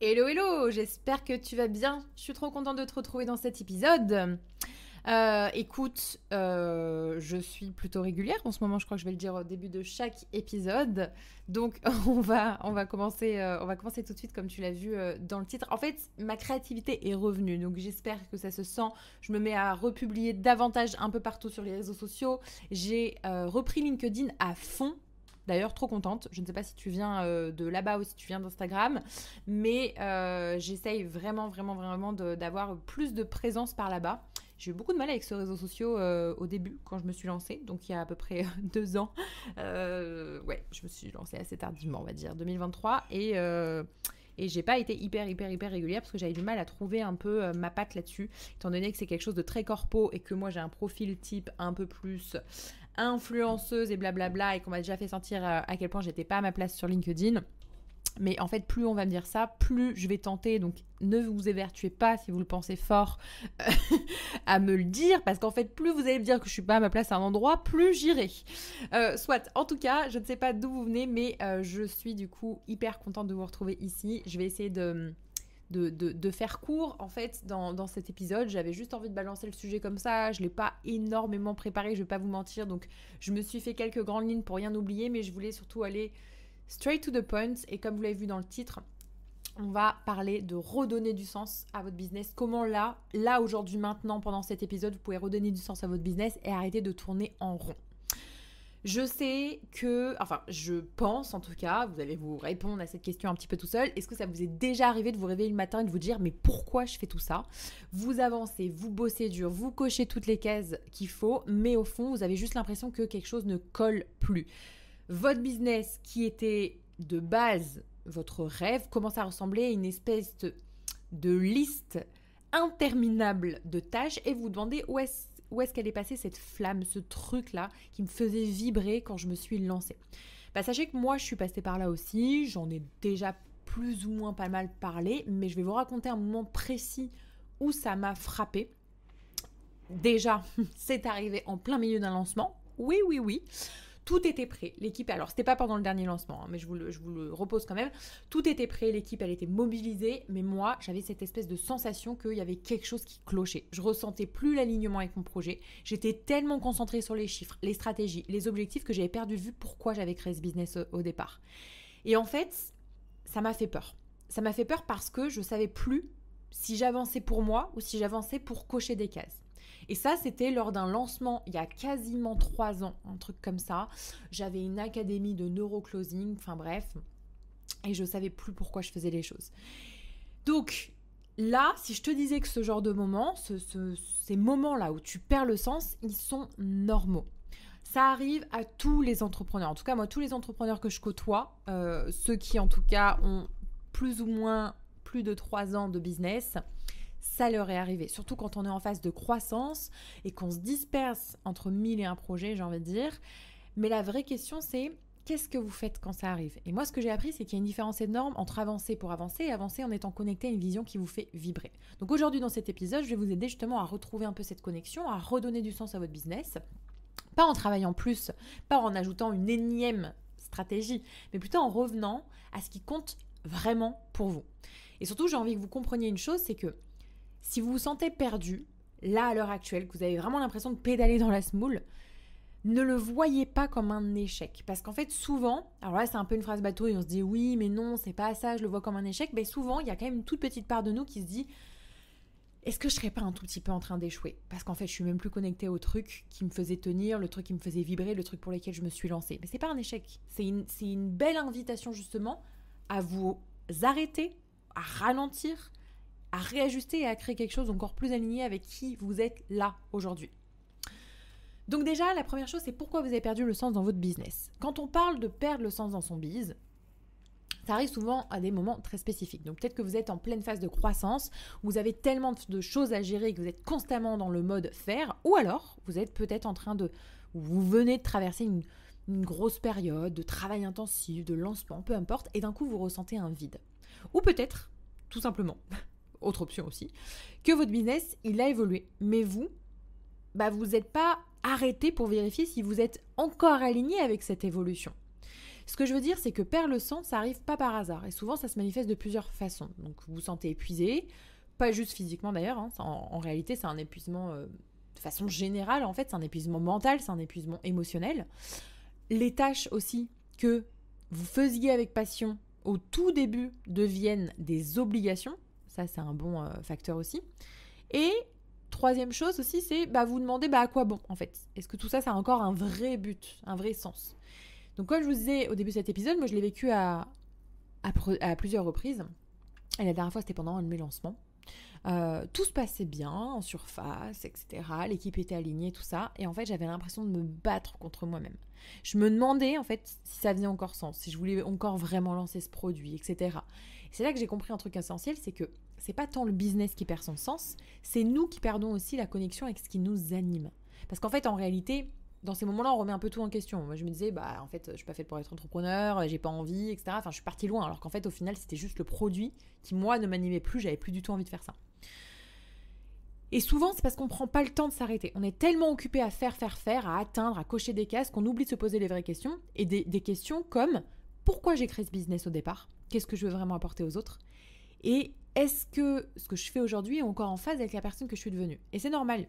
Hello hello, j'espère que tu vas bien. Je suis trop contente de te retrouver dans cet épisode. Écoute, je suis plutôt régulière en ce moment, je crois que je vais le dire au début de chaque épisode. Donc on va commencer tout de suite comme tu l'as vu dans le titre. En fait, ma créativité est revenue, donc j'espère que ça se sent. Je me mets à republier davantage un peu partout sur les réseaux sociaux. J'ai repris LinkedIn à fond. D'ailleurs, trop contente. Je ne sais pas si tu viens de là-bas ou si tu viens d'Instagram, mais j'essaye vraiment d'avoir plus de présence par là-bas. J'ai eu beaucoup de mal avec ce réseau social au début, quand je me suis lancée, donc il y a à peu près 2 ans. Ouais, je me suis lancée assez tardivement, on va dire, 2023, et j'ai pas été hyper régulière parce que j'avais du mal à trouver un peu ma patte là-dessus, étant donné que c'est quelque chose de très corpo et que moi j'ai un profil type un peu plus influenceuse et blablabla, et qu'on m'a déjà fait sentir à quel point j'étais pas à ma place sur LinkedIn. Mais en fait, plus on va me dire ça, plus je vais tenter. Donc, ne vous évertuez pas si vous le pensez fort à me le dire, parce qu'en fait, plus vous allez me dire que je suis pas à ma place à un endroit, plus j'irai. Soit, en tout cas, je ne sais pas d'où vous venez, mais je suis du coup hyper contente de vous retrouver ici. Je vais essayer de faire court en fait dans cet épisode. J'avais juste envie de balancer le sujet comme ça, je l'ai pas énormément préparé, je vais pas vous mentir, donc je me suis fait quelques grandes lignes pour rien oublier, mais je voulais surtout aller straight to the point, et comme vous l'avez vu dans le titre, on va parler de redonner du sens à votre business. Comment là aujourd'hui, maintenant, pendant cet épisode, vous pouvez redonner du sens à votre business et arrêter de tourner en rond. Je sais que, enfin, je pense en tout cas, vous allez vous répondre à cette question un petit peu tout seul. Est-ce que ça vous est déjà arrivé de vous réveiller le matin et de vous dire mais pourquoi je fais tout ça? Vous avancez, vous bossez dur, vous cochez toutes les cases qu'il faut, mais au fond, vous avez juste l'impression que quelque chose ne colle plus. Votre business qui était de base votre rêve commence à ressembler à une espèce de liste interminable de tâches, et vous vous demandez où est-ce qu'elle est passée cette flamme, ce truc-là qui me faisait vibrer quand je me suis lancée. Sachez que moi, je suis passée par là aussi, j'en ai déjà plus ou moins pas mal parlé, mais je vais vous raconter un moment précis où ça m'a frappée. Déjà, c'est arrivé en plein milieu d'un lancement. Oui, oui, oui. Tout était prêt. L'équipe, alors c'était pas pendant le dernier lancement, hein, mais je vous le repose quand même. Tout était prêt, l'équipe, elle était mobilisée, mais moi, j'avais cette espèce de sensation qu'il y avait quelque chose qui clochait. Je ressentais plus l'alignement avec mon projet. J'étais tellement concentrée sur les chiffres, les stratégies, les objectifs, que j'avais perdu de vue pourquoi j'avais créé ce business au départ. Et en fait, ça m'a fait peur. Ça m'a fait peur parce que je savais plus si j'avançais pour moi ou si j'avançais pour cocher des cases. Et ça, c'était lors d'un lancement il y a quasiment 3 ans, un truc comme ça. J'avais une académie de neuroclosing, enfin bref, et je savais plus pourquoi je faisais les choses. Donc là, si je te disais que ce genre de moments, ces moments-là où tu perds le sens, ils sont normaux. Ça arrive à tous les entrepreneurs. En tout cas, moi, tous les entrepreneurs que je côtoie, ceux qui en tout cas ont plus ou moins plus de 3 ans de business, ça leur est arrivé. Surtout quand on est en phase de croissance et qu'on se disperse entre 1001 projets, j'ai envie de dire. Mais la vraie question, c'est qu'est-ce que vous faites quand ça arrive? Et moi, ce que j'ai appris, c'est qu'il y a une différence énorme entre avancer pour avancer et avancer en étant connecté à une vision qui vous fait vibrer. Donc aujourd'hui, dans cet épisode, je vais vous aider justement à retrouver un peu cette connexion, à redonner du sens à votre business. Pas en travaillant plus, pas en ajoutant une énième stratégie, mais plutôt en revenant à ce qui compte vraiment pour vous. Et surtout, j'ai envie que vous compreniez une chose, c'est que si vous vous sentez perdu, là à l'heure actuelle, que vous avez vraiment l'impression de pédaler dans la semoule, ne le voyez pas comme un échec. Parce qu'en fait, souvent, alors là c'est un peu une phrase bateau et on se dit oui, mais non, c'est pas ça, je le vois comme un échec. Mais souvent, il y a quand même une toute petite part de nous qui se dit est-ce que je serais pas un tout petit peu en train d'échouer? Parce qu'en fait, je suis même plus connectée au truc qui me faisait tenir, le truc qui me faisait vibrer, le truc pour lequel je me suis lancée. Mais c'est pas un échec. C'est une belle invitation justement à vous arrêter, à ralentir, à réajuster et à créer quelque chose d'encore plus aligné avec qui vous êtes là aujourd'hui. Donc déjà, la première chose, c'est pourquoi vous avez perdu le sens dans votre business. Quand on parle de perdre le sens dans son biz, ça arrive souvent à des moments très spécifiques. Donc peut-être que vous êtes en pleine phase de croissance, vous avez tellement de choses à gérer que vous êtes constamment dans le mode faire, ou alors vous êtes peut-être en train de, vous venez de traverser une grosse période de travail intensif, de lancement, peu importe, et d'un coup vous ressentez un vide. Ou peut-être, tout simplement, autre option aussi, que votre business, il a évolué, mais vous n'êtes pas arrêté pour vérifier si vous êtes encore aligné avec cette évolution. Ce que je veux dire, c'est que perdre le sens, ça arrive pas par hasard. Et souvent, ça se manifeste de plusieurs façons. Donc, vous vous sentez épuisé, pas juste physiquement d'ailleurs. Hein. En réalité, c'est un épuisement de façon générale. En fait, c'est un épuisement mental, c'est un épuisement émotionnel. Les tâches aussi que vous faisiez avec passion au tout début deviennent des obligations. Ça, c'est un bon facteur aussi. Et troisième chose aussi, c'est vous demandez à quoi bon en fait. Est-ce que tout ça, ça a encore un vrai but, un vrai sens? Donc comme je vous disais au début de cet épisode, moi je l'ai vécu à plusieurs reprises. Et la dernière fois, c'était pendant un de mes lancements. Tout se passait bien en surface, etc. L'équipe était alignée, tout ça. Et en fait, j'avais l'impression de me battre contre moi-même. Je me demandais en fait si ça faisait encore sens, si je voulais encore vraiment lancer ce produit, etc. Et c'est là que j'ai compris un truc essentiel, c'est que c'est pas tant le business qui perd son sens, c'est nous qui perdons aussi la connexion avec ce qui nous anime. Parce qu'en fait, en réalité, dans ces moments-là, on remet un peu tout en question. Moi, je me disais, en fait, je suis pas faite pour être entrepreneur, j'ai pas envie, etc. Enfin, je suis partie loin, alors qu'en fait, au final, c'était juste le produit qui, moi, ne m'animait plus, j'avais plus du tout envie de faire ça. Et souvent, c'est parce qu'on prend pas le temps de s'arrêter. On est tellement occupé à faire, à atteindre, à cocher des cases, qu'on oublie de se poser les vraies questions. Et des questions comme, pourquoi j'ai créé ce business au départ? Qu'est-ce que je veux vraiment apporter aux autres? Et est-ce que ce que je fais aujourd'hui est encore en phase avec la personne que je suis devenue? Et c'est normal.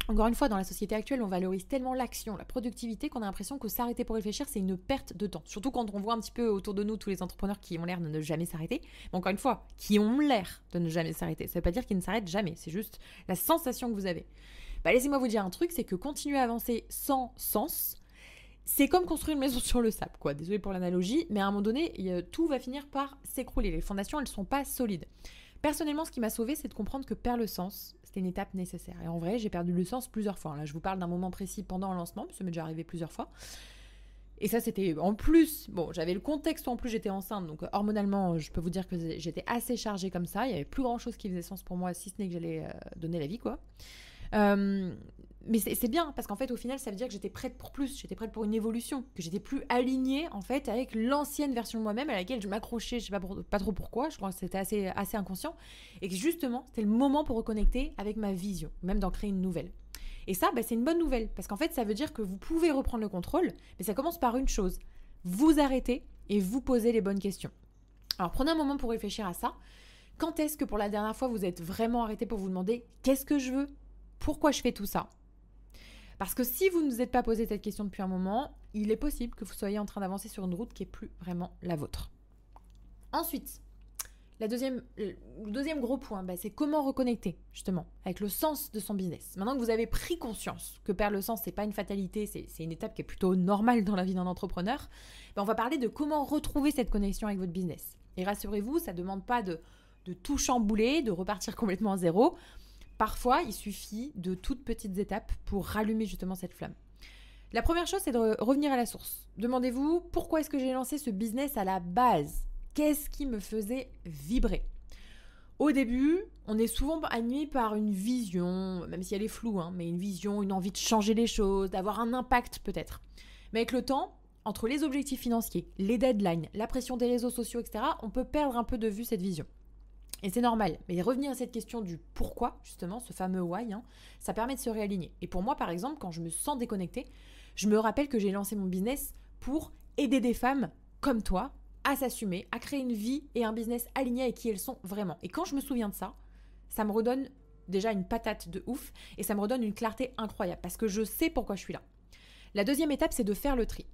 Encore une fois, dans la société actuelle, on valorise tellement l'action, la productivité, qu'on a l'impression que s'arrêter pour réfléchir, c'est une perte de temps. Surtout quand on voit un petit peu autour de nous tous les entrepreneurs qui ont l'air de ne jamais s'arrêter. Mais encore une fois, qui ont l'air de ne jamais s'arrêter. Ça ne veut pas dire qu'ils ne s'arrêtent jamais, c'est juste la sensation que vous avez. Laissez-moi vous dire un truc, c'est que continuer à avancer sans sens, c'est comme construire une maison sur le sable, quoi. Désolée pour l'analogie, mais à un moment donné, tout va finir par s'écrouler. Les fondations, elles ne sont pas solides. Personnellement, ce qui m'a sauvée, c'est de comprendre que perdre le sens, c'était une étape nécessaire. Et en vrai, j'ai perdu le sens plusieurs fois. Là, je vous parle d'un moment précis pendant un lancement, ça m'est déjà arrivé plusieurs fois. Et ça, c'était en plus, j'avais le contexte où en plus j'étais enceinte, donc hormonalement, je peux vous dire que j'étais assez chargée comme ça. Il n'y avait plus grand-chose qui faisait sens pour moi, si ce n'est que j'allais donner la vie, quoi. Mais c'est bien, parce qu'en fait, au final, ça veut dire que j'étais prête pour plus, j'étais prête pour une évolution, que j'étais plus alignée, en fait, avec l'ancienne version de moi-même à laquelle je m'accrochais, je sais pas trop pourquoi, je crois que c'était assez inconscient, et que justement, c'était le moment pour reconnecter avec ma vision, même d'en créer une nouvelle. Et ça, c'est une bonne nouvelle, parce qu'en fait, ça veut dire que vous pouvez reprendre le contrôle, mais ça commence par une chose, vous arrêtez et vous posez les bonnes questions. Alors, prenez un moment pour réfléchir à ça. Quand est-ce que pour la dernière fois, vous êtes vraiment arrêté pour vous demander « Qu'est-ce que je veux ? Pourquoi je fais tout ça ?» Parce que si vous ne vous êtes pas posé cette question depuis un moment, il est possible que vous soyez en train d'avancer sur une route qui n'est plus vraiment la vôtre. Ensuite, le deuxième gros point, c'est comment reconnecter justement avec le sens de son business. Maintenant que vous avez pris conscience que perdre le sens, c'est pas une fatalité, c'est une étape qui est plutôt normale dans la vie d'un entrepreneur, on va parler de comment retrouver cette connexion avec votre business. Et rassurez-vous, ça ne demande pas de tout chambouler, de repartir complètement à zéro. Parfois, il suffit de toutes petites étapes pour rallumer justement cette flamme. La première chose, c'est de revenir à la source. Demandez-vous, pourquoi est-ce que j'ai lancé ce business à la base ? Qu'est-ce qui me faisait vibrer ? Au début, on est souvent animé par une vision, même si elle est floue, mais une vision, une envie de changer les choses, d'avoir un impact peut-être. Mais avec le temps, entre les objectifs financiers, les deadlines, la pression des réseaux sociaux, etc., on peut perdre un peu de vue cette vision. Et c'est normal, mais revenir à cette question du pourquoi, justement, ce fameux why, ça permet de se réaligner. Et pour moi, par exemple, quand je me sens déconnectée, je me rappelle que j'ai lancé mon business pour aider des femmes comme toi à s'assumer, à créer une vie et un business aligné avec qui elles sont vraiment. Et quand je me souviens de ça, ça me redonne déjà une patate de ouf et ça me redonne une clarté incroyable parce que je sais pourquoi je suis là. La deuxième étape, c'est de faire le tri.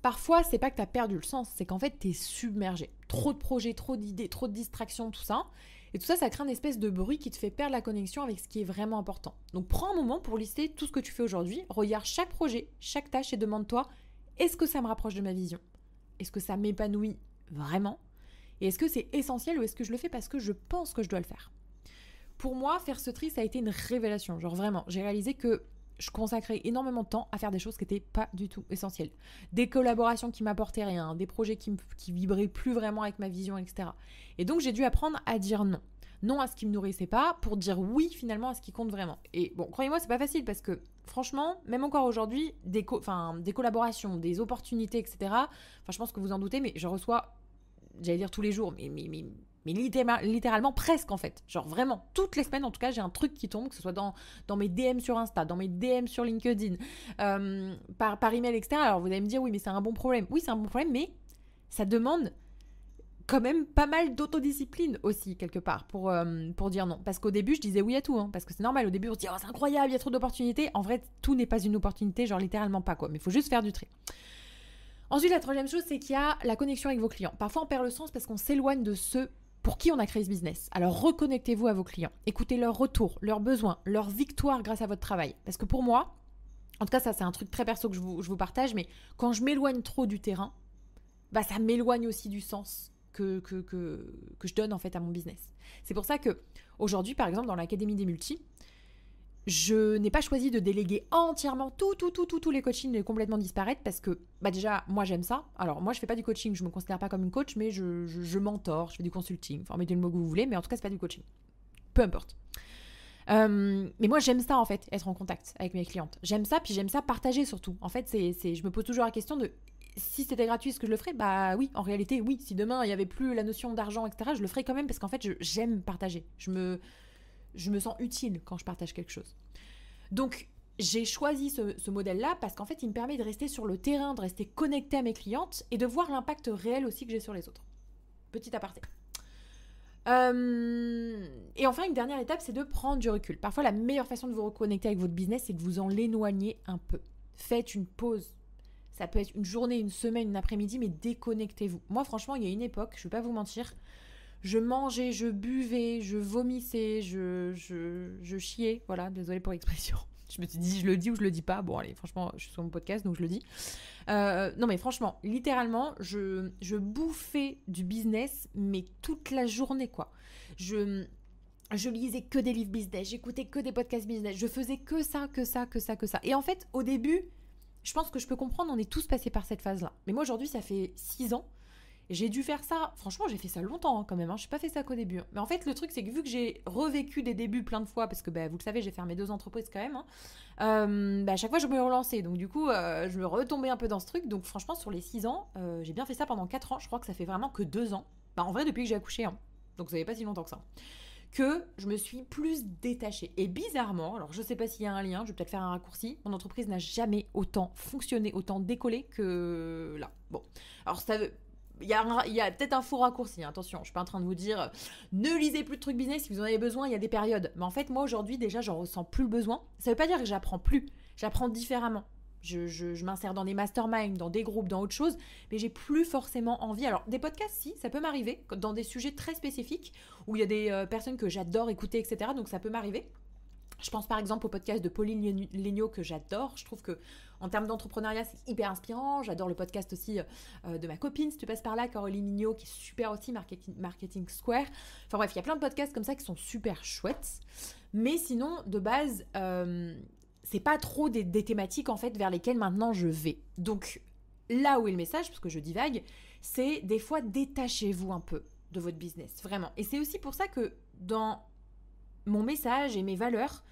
Parfois, c'est pas que tu as perdu le sens, c'est qu'en fait, tu es submergé. Trop de projets, trop d'idées, trop de distractions, tout ça. Et tout ça, ça crée une espèce de bruit qui te fait perdre la connexion avec ce qui est vraiment important. Donc, prends un moment pour lister tout ce que tu fais aujourd'hui. Regarde chaque projet, chaque tâche et demande-toi, est-ce que ça me rapproche de ma vision ? Est-ce que ça m'épanouit vraiment ? Et est-ce que c'est essentiel ou est-ce que je le fais parce que je pense que je dois le faire ? Pour moi, faire ce tri, ça a été une révélation. Genre vraiment, j'ai réalisé que je consacrais énormément de temps à faire des choses qui n'étaient pas du tout essentielles. Des collaborations qui m'apportaient rien, des projets qui vibraient plus vraiment avec ma vision, etc. Et donc, j'ai dû apprendre à dire non. Non à ce qui me nourrissait pas pour dire oui finalement à ce qui compte vraiment. Et bon, croyez-moi, c'est pas facile parce que franchement, même encore aujourd'hui, des collaborations, des opportunités, etc. Enfin, je pense que vous en doutez, mais je reçois, j'allais dire tous les jours, mais littéralement presque en fait. Genre vraiment, toutes les semaines en tout cas, j'ai un truc qui tombe, que ce soit dans mes DM sur Insta, dans mes DM sur LinkedIn, par email, etc. Alors vous allez me dire, oui mais c'est un bon problème. Oui c'est un bon problème, mais ça demande quand même pas mal d'autodiscipline aussi, quelque part, pour dire non. Parce qu'au début, je disais oui à tout, hein, parce que c'est normal. Au début, on se dit, oh, c'est incroyable, il y a trop d'opportunités. En vrai, tout n'est pas une opportunité, genre littéralement pas, quoi. Mais il faut juste faire du tri. Ensuite, la troisième chose, c'est qu'il y a la connexion avec vos clients. Parfois, on perd le sens parce qu'on s'éloigne de ceux pour qui on a créé ce business. Alors, reconnectez-vous à vos clients. Écoutez leurs retours, leurs besoins, leurs victoires grâce à votre travail. Parce que pour moi, en tout cas, ça, c'est un truc très perso que je vous partage, mais quand je m'éloigne trop du terrain, bah, ça m'éloigne aussi du sens que je donne en fait à mon business. C'est pour ça que aujourd'hui, par exemple, dans l'Académie des Multis, je n'ai pas choisi de déléguer entièrement tous les coachings et complètement disparaître parce que bah déjà, moi j'aime ça. Alors moi je fais pas du coaching, je me considère pas comme une coach, mais je mentor, je fais du consulting, enfin mettez le mot que vous voulez, mais en tout cas c'est pas du coaching. Peu importe. Mais moi j'aime ça en fait, être en contact avec mes clientes. J'aime ça, puis j'aime ça partager surtout. En fait, je me pose toujours la question de si c'était gratuit, est-ce que je le ferais ? Bah oui, en réalité, oui. Si demain il n'y avait plus la notion d'argent, etc., je le ferais quand même parce qu'en fait, j'aime partager. Je me sens utile quand je partage quelque chose. Donc, j'ai choisi ce modèle-là parce qu'en fait, il me permet de rester sur le terrain, de rester connecté à mes clientes et de voir l'impact réel aussi que j'ai sur les autres. Petit aparté. Et enfin, une dernière étape, c'est de prendre du recul. Parfois, la meilleure façon de vous reconnecter avec votre business, c'est que vous en l'éloignez un peu. Faites une pause. Ça peut être une journée, une semaine, une après-midi, mais déconnectez-vous. Moi, franchement, il y a une époque, je ne vais pas vous mentir, je mangeais, je buvais, je vomissais, je chiais. Voilà, désolée pour l'expression. Je me suis dit, je le dis ou je le dis pas. Bon, allez, franchement, je suis sur mon podcast, donc je le dis. Non, mais franchement, littéralement, je bouffais du business, mais toute la journée, quoi. Je lisais que des livres business, j'écoutais que des podcasts business, je faisais que ça. Et en fait, au début, je pense que je peux comprendre, on est tous passés par cette phase-là. Mais moi, aujourd'hui, ça fait 6 ans. Et j'ai dû faire ça, franchement, j'ai fait ça longtemps quand même. Je n'ai pas fait ça qu'au début. Mais en fait, le truc, c'est que vu que j'ai revécu des débuts plein de fois, parce que vous le savez, j'ai fermé 2 entreprises quand même, à chaque fois, je me relançais. Donc du coup, je me retombais un peu dans ce truc. Donc franchement, sur les 6 ans, j'ai bien fait ça pendant 4 ans. Je crois que ça fait vraiment que 2 ans. En vrai, depuis que j'ai accouché. Donc ça fait pas si longtemps que ça. Que je me suis plus détachée. Et bizarrement, alors je sais pas s'il y a un lien, je vais peut-être faire un raccourci, mon entreprise n'a jamais autant fonctionné, autant décollé que là. Bon, alors ça veut... Il y a peut-être un faux raccourci, attention, je suis pas en train de vous dire ne lisez plus de trucs business, si vous en avez besoin, il y a des périodes. Mais en fait, moi aujourd'hui, déjà, j'en ressens plus le besoin. Ça veut pas dire que j'apprends plus, j'apprends différemment. Je m'insère dans des masterminds, dans des groupes, dans autre chose, mais j'ai plus forcément envie. Alors, des podcasts, si, ça peut m'arriver, dans des sujets très spécifiques, où il y a des personnes que j'adore écouter, etc., donc ça peut m'arriver. Je pense par exemple au podcast de Pauline Léniaud que j'adore. Je trouve que en termes d'entrepreneuriat, c'est hyper inspirant. J'adore le podcast aussi de ma copine, si tu passes par là, Caroline Mignot, qui est super aussi, Marketing Square. Enfin bref, il y a plein de podcasts comme ça qui sont super chouettes. Mais sinon, de base, c'est pas trop des thématiques en fait vers lesquelles maintenant je vais. Donc là où est le message, parce que je divague, c'est des fois détachez-vous un peu de votre business, vraiment. Et c'est aussi pour ça que dans mon message et mes valeurs,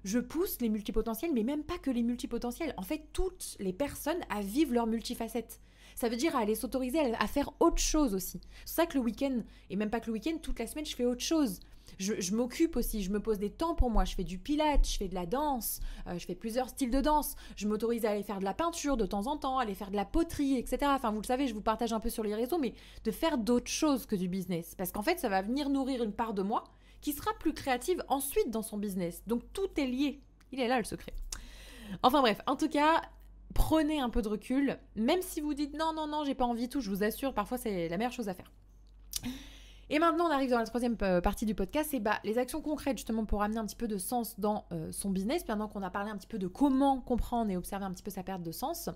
je pousse les multipotentiels, mais même pas que les multipotentiels. En fait, toutes les personnes à vivre leur multifacette. Ça veut dire à aller s'autoriser à faire autre chose aussi. C'est ça que le week-end, et même pas que le week-end, toute la semaine, je fais autre chose. Je m'occupe aussi, je me pose des temps pour moi. Je fais du pilates, je fais de la danse, je fais plusieurs styles de danse. Je m'autorise à aller faire de la peinture de temps en temps, aller faire de la poterie, etc. Enfin, vous le savez, je vous partage un peu sur les réseaux, mais de faire d'autres choses que du business. Parce qu'en fait, ça va venir nourrir une part de moi qui sera plus créative ensuite dans son business. Donc tout est lié. Il est là le secret. Enfin bref, en tout cas, prenez un peu de recul. Même si vous dites non, j'ai pas envie tout, je vous assure, parfois c'est la meilleure chose à faire. Et maintenant, on arrive dans la troisième partie du podcast, c'est les actions concrètes justement pour amener un petit peu de sens dans son business. Maintenant qu'on a parlé un petit peu de comment comprendre et observer un petit peu sa perte de sens.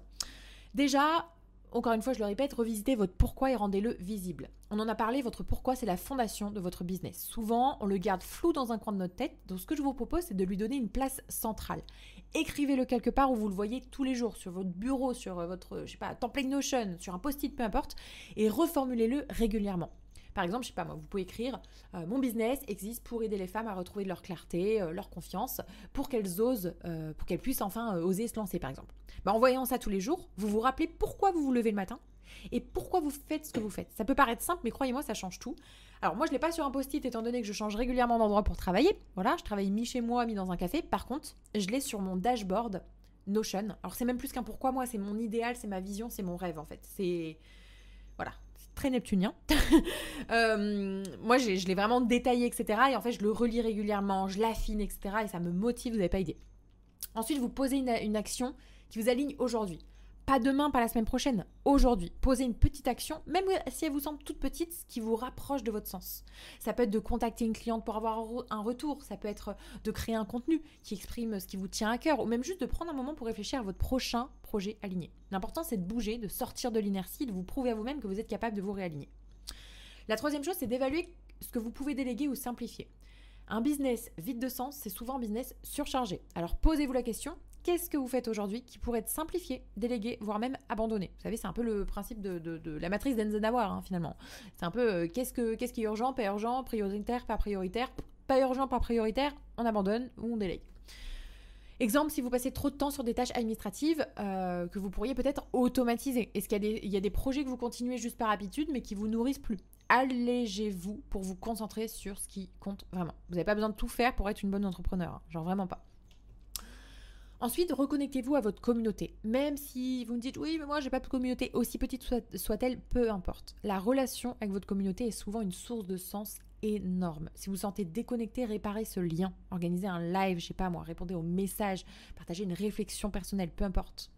Déjà, encore une fois, je le répète, revisitez votre pourquoi et rendez-le visible. On en a parlé, votre pourquoi, c'est la fondation de votre business. Souvent, on le garde flou dans un coin de notre tête. Donc, ce que je vous propose, c'est de lui donner une place centrale. Écrivez-le quelque part où vous le voyez tous les jours, sur votre bureau, sur votre, template Notion, sur un post-it, peu importe, et reformulez-le régulièrement. Par exemple, vous pouvez écrire « Mon business existe pour aider les femmes à retrouver leur clarté, leur confiance, pour qu'elles osent, pour qu'elles puissent enfin oser se lancer, par exemple. » En voyant ça tous les jours, vous vous rappelez pourquoi vous vous levez le matin et pourquoi vous faites ce que vous faites. Ça peut paraître simple, mais croyez-moi, ça change tout. Alors moi, je ne l'ai pas sur un post-it, étant donné que je change régulièrement d'endroit pour travailler. Voilà, je travaille mi-chez moi, mi dans un café. Par contre, je l'ai sur mon dashboard Notion. Alors c'est même plus qu'un pourquoi moi, c'est mon idéal, c'est ma vision, c'est mon rêve en fait. C'est... Voilà, très neptunien. Moi, je l'ai vraiment détaillé, etc. Et en fait, je le relis régulièrement, je l'affine, etc. Et ça me motive, vous n'avez pas idée. Ensuite, vous posez une action qui vous aligne aujourd'hui. Pas demain, pas la semaine prochaine, aujourd'hui. Posez une petite action, même si elle vous semble toute petite, qui vous rapproche de votre sens. Ça peut être de contacter une cliente pour avoir un retour, ça peut être de créer un contenu qui exprime ce qui vous tient à cœur, ou même juste de prendre un moment pour réfléchir à votre prochain projet aligné. L'important, c'est de bouger, de sortir de l'inertie, de vous prouver à vous-même que vous êtes capable de vous réaligner. La troisième chose, c'est d'évaluer ce que vous pouvez déléguer ou simplifier. Un business vide de sens, c'est souvent un business surchargé. Alors posez-vous la question, qu'est-ce que vous faites aujourd'hui qui pourrait être simplifié, délégué, voire même abandonné? Vous savez, c'est un peu le principe de la matrice d'Eisenhower, finalement. C'est un peu qu'est-ce qui est urgent, pas urgent, prioritaire, pas urgent, pas prioritaire, on abandonne ou on délègue. Exemple, si vous passez trop de temps sur des tâches administratives que vous pourriez peut-être automatiser. Est-ce qu'il y a des projets que vous continuez juste par habitude mais qui vous nourrissent plus? Allégez-vous pour vous concentrer sur ce qui compte vraiment. Vous n'avez pas besoin de tout faire pour être une bonne entrepreneur, genre vraiment pas. Ensuite, reconnectez-vous à votre communauté. Même si vous me dites « oui, mais moi, j'ai pas de communauté, aussi petite soit-elle, peu importe ». La relation avec votre communauté est souvent une source de sens énorme. Si vous vous sentez déconnecté, réparez ce lien. Organisez un live, je sais pas moi, répondez aux messages, partagez une réflexion personnelle, peu importe.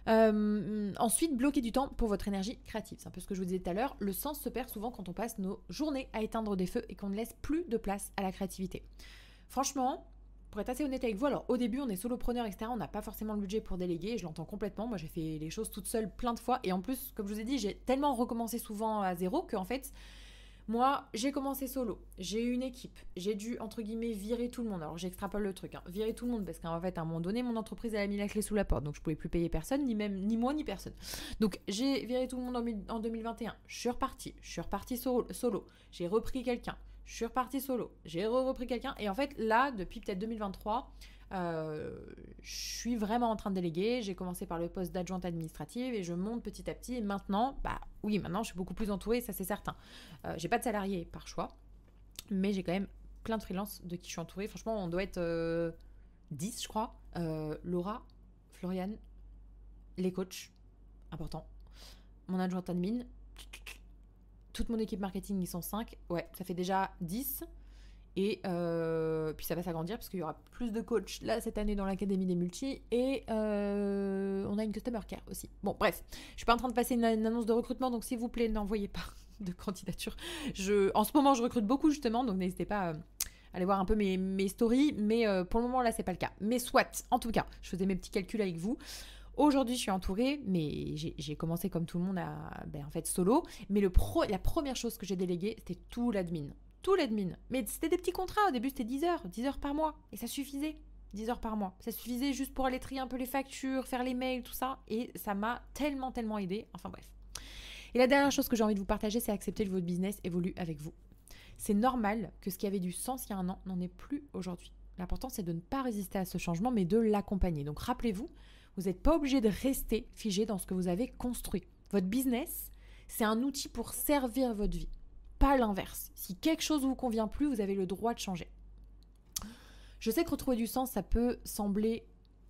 Ensuite, bloquez du temps pour votre énergie créative. C'est un peu ce que je vous disais tout à l'heure. Le sens se perd souvent quand on passe nos journées à éteindre des feux et qu'on ne laisse plus de place à la créativité. Franchement, pour être assez honnête avec vous, alors au début on est solopreneur, etc. On n'a pas forcément le budget pour déléguer, je l'entends complètement. Moi j'ai fait les choses toute seule plein de fois et en plus, comme je vous ai dit, j'ai tellement recommencé souvent à zéro qu'en fait, moi j'ai commencé solo, j'ai eu une équipe, j'ai dû entre guillemets virer tout le monde. Alors j'extrapole le truc, virer tout le monde parce qu'en fait à un moment donné mon entreprise elle a mis la clé sous la porte, donc je pouvais plus payer personne, ni moi ni personne. Donc j'ai viré tout le monde en 2021, je suis repartie solo, j'ai repris quelqu'un. Je suis repartie solo, j'ai repris quelqu'un et en fait là, depuis peut-être 2023, je suis vraiment en train de déléguer. J'ai commencé par le poste d'adjointe administrative et je monte petit à petit et maintenant, maintenant je suis beaucoup plus entourée, ça c'est certain. J'ai pas de salariés par choix, mais j'ai quand même plein de freelances de qui je suis entourée. Franchement, on doit être 10 je crois. Laura, Floriane, les coachs, important, mon adjointe admin, toute mon équipe marketing, ils sont 5. Ouais, ça fait déjà 10. Et puis ça va s'agrandir parce qu'il y aura plus de coachs là cette année dans l'académie des multis. Et on a une customer care aussi. Bon, bref, je suis pas en train de passer une annonce de recrutement, donc s'il vous plaît, n'envoyez pas de candidature. En ce moment, je recrute beaucoup justement, donc n'hésitez pas à aller voir un peu mes stories. Mais pour le moment, là, c'est pas le cas. Mais soit, en tout cas, je faisais mes petits calculs avec vous. Aujourd'hui, je suis entourée, mais j'ai commencé comme tout le monde en fait solo. Mais la première chose que j'ai déléguée, c'était tout l'admin. Tout l'admin. Mais c'était des petits contrats. Au début, c'était 10 heures par mois. Et ça suffisait. 10 heures par mois. Ça suffisait juste pour aller trier un peu les factures, faire les mails, tout ça. Et ça m'a tellement, tellement aidé. Enfin bref. Et la dernière chose que j'ai envie de vous partager, c'est accepter que votre business évolue avec vous. C'est normal que ce qui avait du sens il y a un an n'en ait plus aujourd'hui. L'important, c'est de ne pas résister à ce changement, mais de l'accompagner. Donc rappelez-vous, vous n'êtes pas obligé de rester figé dans ce que vous avez construit. Votre business, c'est un outil pour servir votre vie, pas l'inverse. Si quelque chose ne vous convient plus, vous avez le droit de changer. Je sais que retrouver du sens, ça peut sembler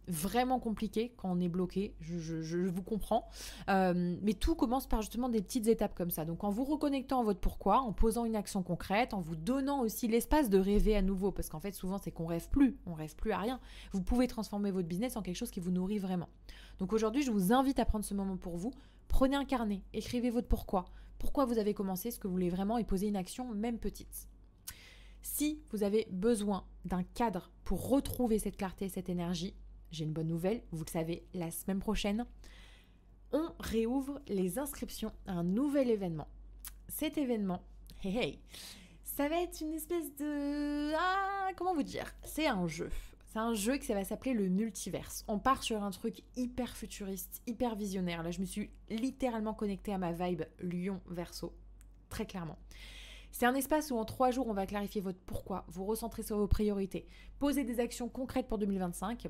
vraiment compliqué quand on est bloqué, je vous comprends, mais tout commence par justement des petites étapes comme ça. Donc en vous reconnectant à votre pourquoi, en posant une action concrète, en vous donnant aussi l'espace de rêver à nouveau, parce qu'en fait souvent c'est qu'on rêve plus à rien. Vous pouvez transformer votre business en quelque chose qui vous nourrit vraiment. Donc aujourd'hui je vous invite à prendre ce moment pour vous. Prenez un carnet, écrivez votre pourquoi vous avez commencé, ce que vous voulez vraiment et posez une action même petite. Si vous avez besoin d'un cadre pour retrouver cette clarté, cette énergie, j'ai une bonne nouvelle, vous le savez, la semaine prochaine, on réouvre les inscriptions à un nouvel événement. Cet événement, ça va être une espèce de... comment vous dire ? C'est un jeu. C'est un jeu qui va s'appeler le multiverse. On part sur un truc hyper futuriste, hyper visionnaire. Là, je me suis littéralement connectée à ma vibe Lion-Verseau, très clairement. C'est un espace où en 3 jours, on va clarifier votre pourquoi, vous recentrer sur vos priorités, poser des actions concrètes pour 2025.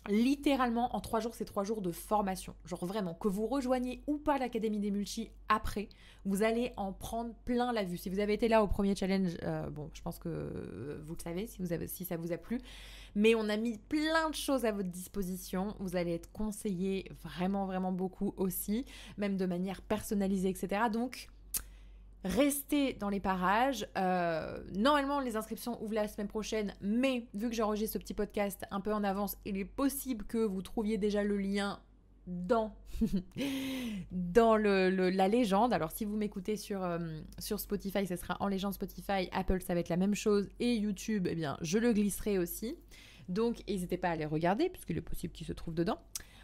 littéralement, en 3 jours, c'est 3 jours de formation. Genre vraiment, que vous rejoigniez ou pas l'Académie des Multi après, vous allez en prendre plein la vue. Si vous avez été là au premier challenge, bon, je pense que vous le savez si ça vous a plu. Mais on a mis plein de choses à votre disposition. Vous allez être conseillé vraiment, vraiment beaucoup aussi, même de manière personnalisée, etc. Donc, restez dans les parages. Normalement, les inscriptions ouvrent la semaine prochaine, mais vu que j'enregistre ce petit podcast un peu en avance, il est possible que vous trouviez déjà le lien dans, dans la légende. Alors, si vous m'écoutez sur Spotify, ça sera en légende Spotify. Apple, ça va être la même chose. Et YouTube, eh bien, je le glisserai aussi. Donc, n'hésitez pas à les regarder, puisqu'il est possible qu'ils se trouvent dedans.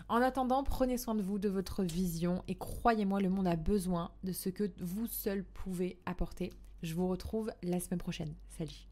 En attendant, prenez soin de vous, de votre vision et croyez-moi, le monde a besoin de ce que vous seul pouvez apporter. Je vous retrouve la semaine prochaine. Salut!